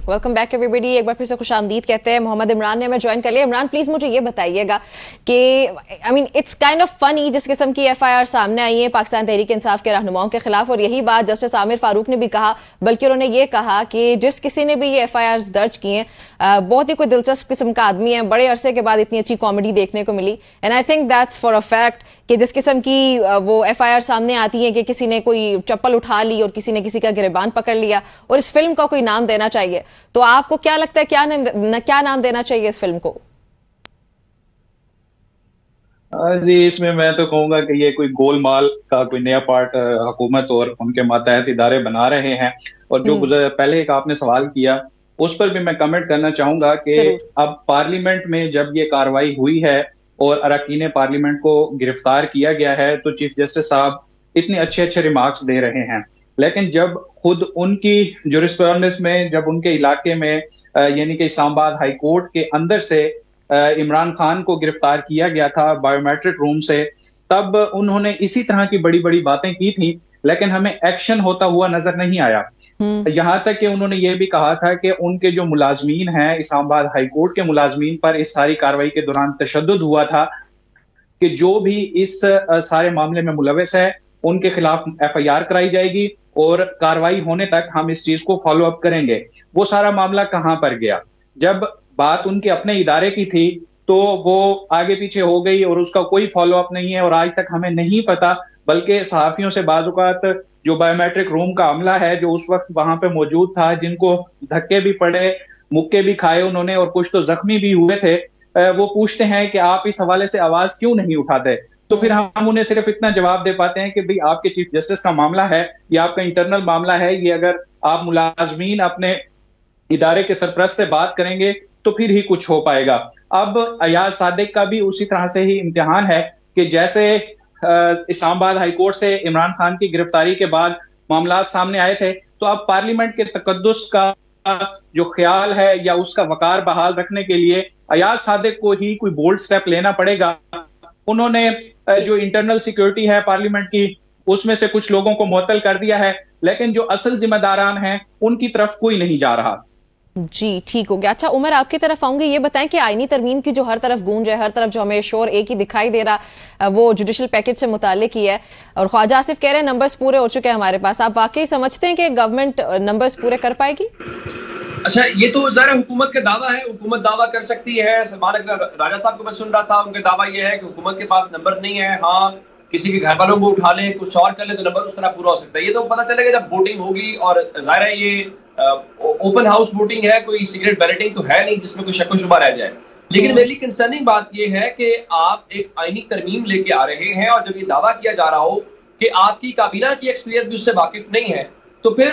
Welcome back everybody. एक बार फिर से खुशामदीद कहते हैं। मोहम्मद इमरान ने हमें ज्वाइन कर लिया। इमरान प्लीज मुझे ये बताइएगा कि इट्स काइंड ऑफ फनी जिस किस्म की एफआईआर सामने आई है पाकिस्तान तहरीक इंसाफ के रहनुमाओं के खिलाफ, और यही बात जस्टिस आमिर फारूक ने भी कहा, बल्कि उन्होंने ये कहा कि जिस किसी ने भी ये एफआईआर दर्ज की हैं बहुत ही कोई दिलचस्प किस्म का आदमी है, बड़े अरसे के बाद इतनी अच्छी कॉमेडी देखने को मिली। And I think that's for a fact कि जिस किस्म की वो एफआईआर सामने आती है कि किसी ने कोई चप्पल उठा ली और किसी ने किसी का गिरबान पकड़ लिया और इस फिल्म का कोई नाम देना चाहिए, तो आपको क्या लगता है क्या नाम देना चाहिए इस फिल्म को? जी, इसमें मैं तो कहूंगा कि ये कोई गोलमाल का कोई नया पार्ट हुकूमत और उनके मातहत इदारे बना रहे हैं। और जो पहले एक आपने सवाल किया उस पर भी मैं कमेंट करना चाहूंगा कि अब पार्लियामेंट में जब ये कार्रवाई हुई है और अरकान पार्लियामेंट को गिरफ्तार किया गया है तो चीफ जस्टिस साहब इतने अच्छे अच्छे रिमार्क्स दे रहे हैं, लेकिन जब खुद उनकी जो रिस्पॉन्डेंस में जब उनके इलाके में यानी कि इस्लामाबाद हाई कोर्ट के अंदर से इमरान खान को गिरफ्तार किया गया था बायोमेट्रिक रूम से, तब उन्होंने इसी तरह की बड़ी बड़ी बातें की थी, लेकिन हमें एक्शन होता हुआ नजर नहीं आया। यहां तक कि उन्होंने ये भी कहा था कि उनके जो मुलाजमीन हैं इस्लामाबाद हाई कोर्ट के मुलाजमीन पर इस सारी कार्रवाई के दौरान तशद्दुद हुआ था कि जो भी इस सारे मामले में मुलविस है उनके खिलाफ एफआईआर कराई जाएगी और कार्रवाई होने तक हम इस चीज को फॉलो अप करेंगे। वो सारा मामला कहां पर गया? जब बात उनके अपने इदारे की थी तो वो आगे पीछे हो गई और उसका कोई फॉलो अप नहीं है और आज तक हमें नहीं पता, बल्कि सहाफियों से बाजुकात जो बायोमेट्रिक रूम का अमला है जो उस वक्त वहां पे मौजूद था, जिनको धक्के भी पड़े, मुक्के भी खाए उन्होंने और कुछ तो जख्मी भी हुए थे, वो पूछते हैं कि आप इस हवाले से आवाज क्यों नहीं उठाते? तो फिर हम उन्हें सिर्फ इतना जवाब दे पाते हैं कि भाई आपके चीफ जस्टिस का मामला है, ये आपका इंटरनल मामला है, ये अगर आप मुलाजमीन अपने इदारे के सरपरस्त से बात करेंगे तो फिर ही कुछ हो पाएगा। अब अयाज सादिक का भी उसी तरह से ही इम्तिहान है कि जैसे इस्लामाबाद हाईकोर्ट से इमरान खान की गिरफ्तारी के बाद मामला सामने आए थे, तो अब पार्लियामेंट के तकद्दुस का जो ख्याल है या उसका वकार बहाल रखने के लिए अयाज सादिक को ही कोई बोल्ड स्टेप लेना पड़ेगा। उन्होंने जो इंटरनल सिक्योरिटी है पार्लियामेंट की उसमें से कुछ लोगों को मुअत्तल कर दिया है, लेकिन जो असल जिम्मेदारान हैं उनकी तरफ कोई नहीं जा रहा। जी ठीक हो गया। अच्छा उमर आपकी तरफ आऊंगी, ये बताएं कि आईनी तरमीम की जो हर तरफ गूंज है, हर तरफ जो हमें शोर एक ही दिखाई दे रहा वो जुडिशल पैकेज से मुताल्लिक ही है, और ख्वाजा आसिफ कह रहे हैं नंबर्स पूरे हो चुके हैं हमारे पास। आप वाकई समझते हैं कि गवर्नमेंट नंबर्स पूरे कर पाएगी? अच्छा, ये तो ज़ाहिर हुकूमत का दावा है, हुकूमत दावा कर सकती है। राजा साहब को मैं सुन रहा था, उनका दावा ये है कि हुकूमत के पास नंबर नहीं है, हाँ किसी के घर वालों को उठा ले कुछ और कर ले तो नंबर उस तरह पूरा हो सकता है। ये तो पता चलेगा जब वोटिंग होगी, और जाहिर है ये ओपन हाउस वोटिंग है, कोई सीक्रेट बैलेटिंग तो है नहीं जिसमें कोई शक व शुबा रह जाए। लेकिन मेरी कंसर्निंग बात ये है कि आप एक आईनी तरमीम लेके आ रहे हैं और जब ये दावा किया जा रहा हो कि आपकी काबीना की अक्सरियत भी उससे वाकिफ नहीं है, तो फिर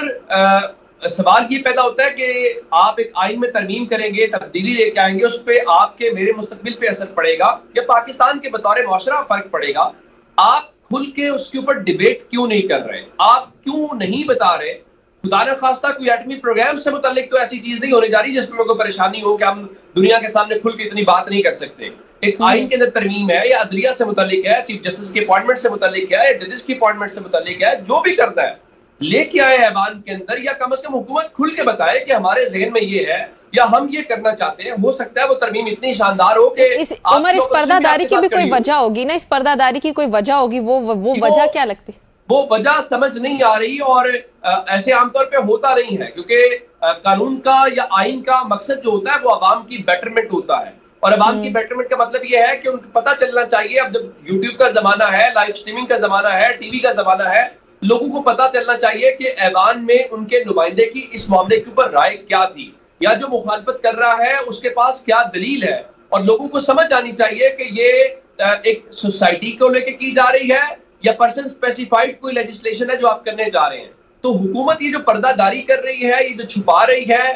सवाल ये पैदा होता है कि आप एक आइन में तरमीम करेंगे, तब्दीली लेके आएंगे, उस पर आपके मेरे मुस्तकबिल पे असर पड़ेगा या पाकिस्तान के बतौर मुआशरा फर्क पड़ेगा। आप खुल के उसके ऊपर डिबेट क्यों नहीं कर रहे? आप क्यों नहीं बता रहे? खुदा न खास्ता कोई एटमी प्रोग्राम से मुतालिक तो ऐसी चीज नहीं होने जा रही जिसमें कोई परेशानी हो कि हम दुनिया के सामने खुल के इतनी बात नहीं कर सकते। एक आइन के अंदर तरमीम है या अदलिया से मुतालिक है, चीफ जस्टिस की अपॉइंटमेंट से मुतालिक है, जजेस की अपॉइंटमेंट से मुतालिक है, जो भी करता है लेके आए ऐवान के अंदर, या कम से कम हुकूमत खुल के बताए कि हमारे जहन में ये है या हम ये करना चाहते हैं। हो सकता है वो तरमीम इतनी शानदार हो कि उमर इस पर्दादारी की भी कोई वजह होगी ना, इस पर्दादारी की कोई वजह होगी, वो वजह क्या लगती है? वो वजह समझ नहीं आ रही, और ऐसे आमतौर पे होता नहीं है क्योंकि कानून का या आइन का मकसद जो होता है वो अवाम की बेटरमेंट होता है, और अवाम की बेटरमेंट का मतलब ये है कि उनको पता चलना चाहिए। अब जब यूट्यूब का जमाना है, लाइव स्ट्रीमिंग का जमाना है, टीवी का जमाना है, लोगों को पता चलना चाहिए कि ऐवान में उनके नुमाइंदे की इस मामले के ऊपर राय क्या थी, या जो मुखालफत कर रहा है उसके पास क्या दलील है, और लोगों को समझ आनी चाहिए कि ये एक सोसाइटी को लेकर की जा रही है या पर्सन स्पेसिफाइड कोई लेजिस्लेशन है जो आप करने जा रहे हैं। तो हुकूमत ये जो पर्दादारी कर रही है, ये जो छुपा रही है,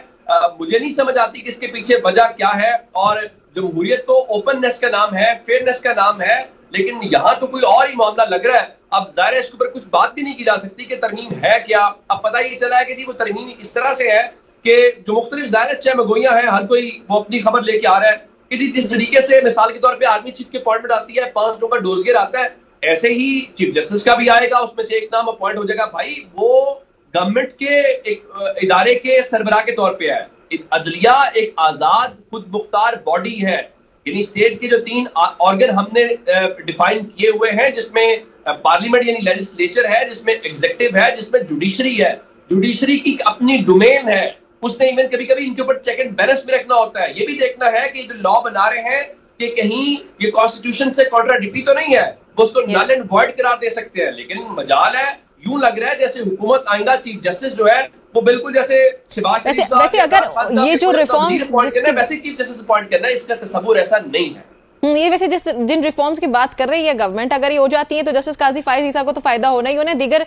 मुझे नहीं समझ आती कि इसके पीछे वजह क्या है। और जमहूरियत तो ओपननेस का नाम है, फेयरनेस का नाम है, लेकिन यहाँ तो कोई और ही मामला लग रहा है। अब जाहिर है इसके ऊपर कुछ बात भी नहीं की जा सकती कि तरमीम है क्या। अब पता ही चला है कि जी वो तरमीम इस तरह से है कि जो मुख्तलिफ जाहिर चमगोइयां हैं, हर कोई वो अपनी खबर लेके आ रहा है कि जी जिस तरीके से मिसाल के तौर पे आर्मी चीफ की अपॉइंटमेंट आती है, 5 लोगों का डोजियर आता है, ऐसे ही चीफ जस्टिस का भी आएगा, उसमें से एक नाम अपॉइंट हो जाएगा। भाई वो गवर्नमेंट के एक इदारे के सरबराह के तौर पे है, عدلیہ ایک آزاد خود مختار باڈی ہے، یعنی اسٹیٹ کے جو 3 آرگن ہم نے ڈیفائن کیے ہوئے ہیں، جس میں پارلیمنٹ یعنی لیجسلیچر ہے، جس میں ایگزیکٹو ہے، جس میں جوڈیشری ہے. جوڈیشری کی اپنی ڈومین ہے، اس نے ایون کبھی کبھی ان کے اوپر چیک اینڈ بیلنس بھی رکھنا ہوتا ہے. یہ بھی دیکھنا ہے کہ جو لا بنا رہے ہیں کہ کہیں یہ کانسٹیٹیوشن سے کانٹراڈکٹری تو نہیں ہے، وہ اس کو نل اینڈ وائڈ قرار دے سکتے ہیں. لیکن مجال ہے، یوں لگ رہا ہے جیسے حکومت آئندہ چیف جسٹس جو ہے وہ بالکل جیسے شہباز شریف صاحب ویسے اگر یہ جو ریفارمز ویسے چیف جسٹس اپوائنٹ کرنا ہے، اس کا تصور ایسا نہیں ہے. یہ ویسے جن ریفارمز کی بات کر رہی ہے گورنمنٹ، اگر یہ ہو جاتی ہیں تو جسٹس قاضی فائز عیسیٰ کو تو فائدہ ہونا ہی ہونا ہے. دیگر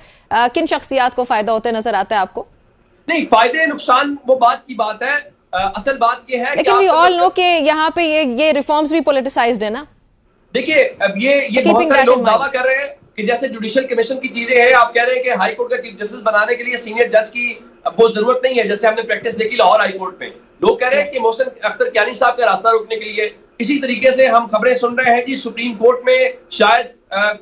کن شخصیات کو فائدہ ہوتے نظر آتا ہے آپ کو؟ نہیں، فائدے نقصان وہ بات کی بات ہے. اصل بات یہ ہے لیکن وی آل نو کہ یہاں پہ یہ ریفارمز بھی پولیٹیسائزڈ ہے نا. دیکھیے اب یہ بہت سارے لوگ دعویٰ کر رہے ہیں کہ جیسے جوڈیشل کمیشن کی چیزیں ہیں، آپ کہہ رہے ہیں کہ ہائی کورٹ کا چیف جسٹس بنانے کے لیے سینئر جج کی وہ ضرورت نہیں ہے، جیسے ہم نے پریکٹس دیکھی لاہور ہائی کورٹ میں. لوگ کہہ رہے ہیں کہ محسن اختر کیانی صاحب کا راستہ روکنے کے لیے. اسی طریقے سے ہم خبریں سن رہے ہیں جی سپریم کورٹ میں شاید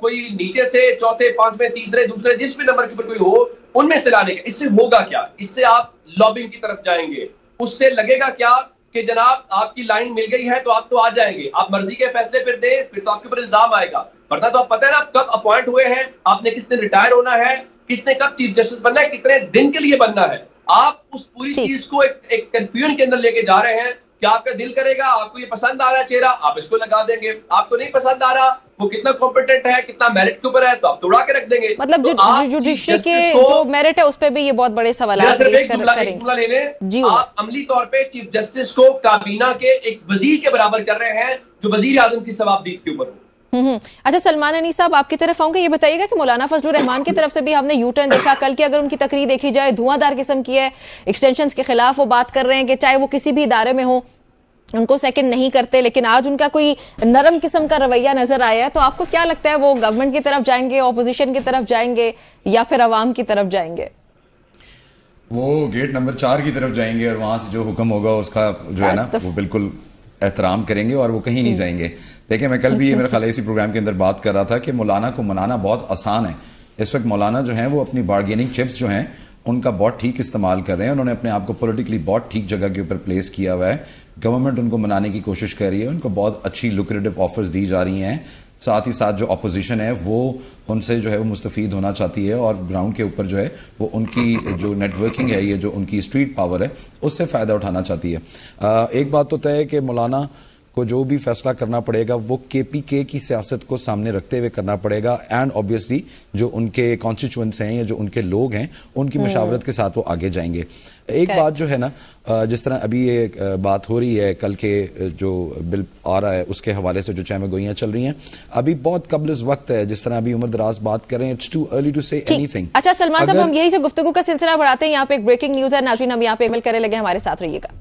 کوئی نیچے سے چوتھے، پانچویں، تیسرے، دوسرے جس بھی نمبر کے اوپر کوئی ہو، ان میں سے لانے کا. اس سے ہوگا کیا؟ اس سے آپ لابنگ کی طرف جائیں گے. اس سے لگے گا کیا کہ جناب آپ کی لائن مل گئی ہے تو آپ تو آ جائیں گے، آپ مرضی کے فیصلے پھر دیں، پھر تو آپ کے اوپر الزام آئے گا. ورنہ تو آپ پتہ ہے نا آپ کب اپوائنٹ ہوئے ہیں، آپ نے کس نے ریٹائر ہونا ہے، کس نے کب چیف جسٹس بننا ہے، کتنے دن کے لیے بننا ہے. آپ اس پوری چیز کو ایک کنفیوژن کے اندر لے کے جا رہے ہیں کہ آپ کا دل کرے گا، آپ کو یہ پسند آ رہا ہے چہرہ، آپ اس کو لگا دیں گے. آپ کو نہیں پسند آ رہا، وہ کتنا کمپیٹنٹ ہے، کتنا میرٹ کے اوپر ہے، تو آپ توڑا کے رچ دیں گے. مطلب جوڈیشری کے جو میرٹ ہے اس پہ بھی یہ بہت بڑے سوالات ریز کریں گے. آپ عملی طور پہ چیف جسٹس کو کابینہ کے ایک وزیر کے برابر کر رہے ہیں جو وزیر اعظم کی ثوابدید کے اوپر ہو. اچھا سلمان انی صاحب، آپ کی طرف آؤں گا. یہ بتائیے گا کہ مولانا فضل الرحمان کی طرف سے بھی ہم نے یو ٹرن دیکھا. کل کی اگر ان کی تقریر دیکھی جائے دھواں دار قسم کی ہے، ایکسٹینشنز کے خلاف وہ بات کر رہے ہیں کہ چاہے وہ کسی بھی ادارے میں ہوں ان کو سیکنڈ نہیں کرتے. لیکن آج ان کا کوئی نرم قسم کا رویہ نظر آیا ہے. تو آپ کو کیا لگتا ہے وہ گورنمنٹ کی طرف جائیں گے، اپوزیشن کی طرف جائیں گے، یا پھر عوام کی طرف جائیں گے؟ وہ گیٹ نمبر 4 کی طرف جائیں گے اور وہاں سے جو حکم ہوگا اس کا جو ہے نا وہ بالکل احترام کریں گے اور وہ کہیں نہیں جائیں گے. دیکھیں میں کل بھی یہ میرے خیال اسی پروگرام کے اندر بات کر رہا تھا کہ مولانا کو منانا بہت آسان ہے. اس وقت مولانا جو ہیں وہ اپنی بارگیننگ چپس جو ہیں ان کا بہت ٹھیک استعمال کر رہے ہیں. انہوں نے اپنے آپ کو پولیٹیکلی بہت ٹھیک جگہ کے اوپر پلیس کیا ہوا ہے. گورنمنٹ ان کو منانے کی کوشش کر رہی ہے، ان کو بہت اچھی لوکریٹو آفرز دی جا رہی ہیں. ساتھ ہی ساتھ جو اپوزیشن ہے وہ ان سے جو ہے وہ مستفید ہونا چاہتی ہے اور گراؤنڈ کے اوپر جو ہے وہ ان کی جو نیٹ ورکنگ ہے، یہ جو ان کی اسٹریٹ پاور ہے اس سے فائدہ اٹھانا چاہتی ہے. ایک بات تو طے ہے کہ مولانا کو جو بھی فیصلہ کرنا پڑے گا وہ کے پی کے کی سیاست کو سامنے رکھتے ہوئے کرنا پڑے گا. اینڈ اوبیسلی جو ان کے کانسٹیچوئنٹس ہیں یا جو ان کے لوگ ہیں ان کی مشاورت کے ساتھ وہ آگے جائیں گے. ایک بات جو ہے نا، جس طرح ابھی یہ بات ہو رہی ہے کل کے جو بل آ رہا ہے اس کے حوالے سے جو چہمہ گوئیاں چل رہی ہیں، ابھی بہت قبل از وقت ہے. جس طرح ابھی عمر دراز بات کر رہے ہیں، اٹس ٹو ارلی ٹو سے اینی تھنگ. اچھا سلمان صاحب، ہم یہی سے گفتگو کا سلسلہ بڑھاتے ہیں. یہاں پہ ایک بریکنگ نیوز ہے ناظرین، ہم یہاں پہ عمل کرنے لگے، ہمارے ساتھ رہیے گا.